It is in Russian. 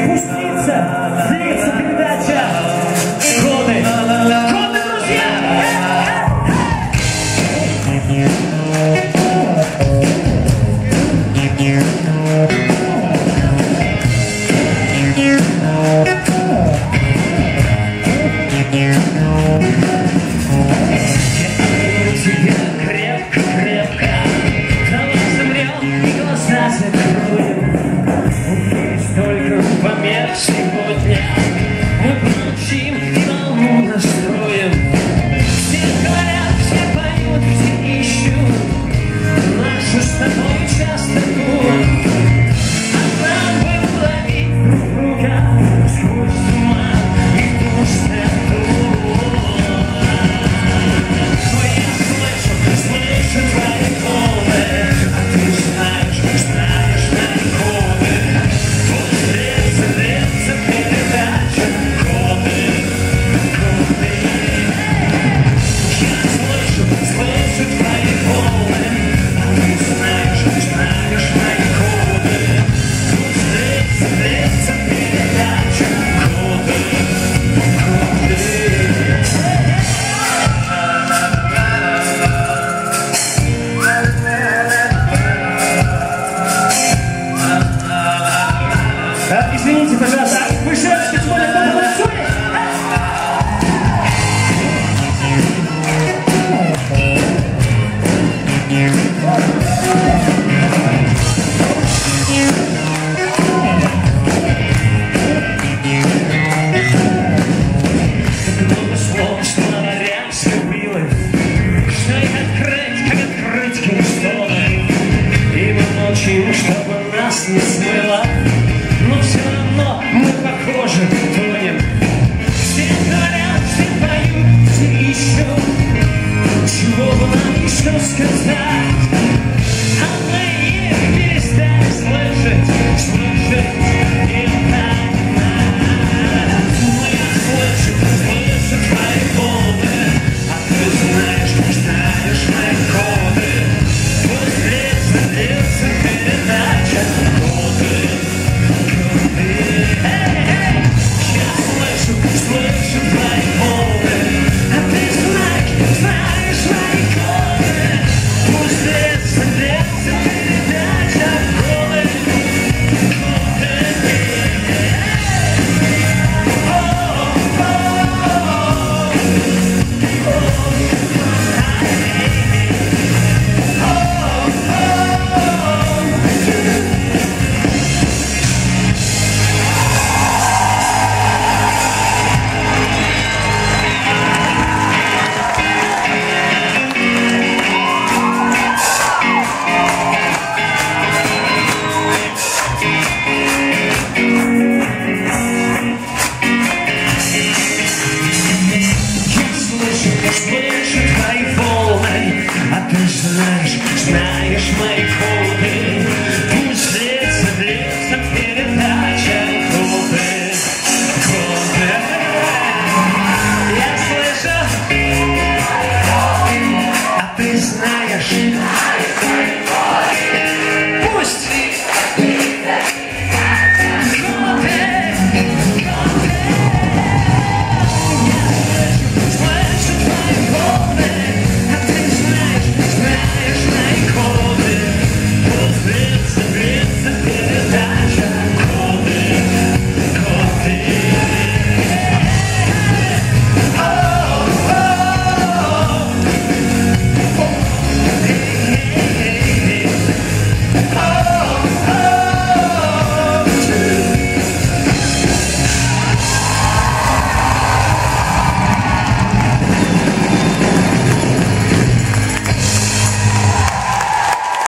пусть длится передача «Коды». Коды, друзья! Крепко-крепко, давай замрем и глаза закроем. Есть только помех сегодня. Мы получим и волну настроим. Все говорят, все поют, все ищут нашу с тобой частоту. А нам бы ловить друг друга сквозь туман и пустоту. Но я слышу твои волны, а ты знаешь мои коды. Вот длится передача «Коды». Я слышу твои волны, а ты знаешь мои коды. Вот длится передача «Коды». Извините, пожалуйста, вы шепчете, тем более кто-то танцует? Много слов, словарям скопилось. Что их открыть, как открыть кинстоны? И мы молчим, чтобы нас не смыло. Но все равно мы похожи, тонем. Все говорят, все поют, все ищут. Чего бы нам еще сказать?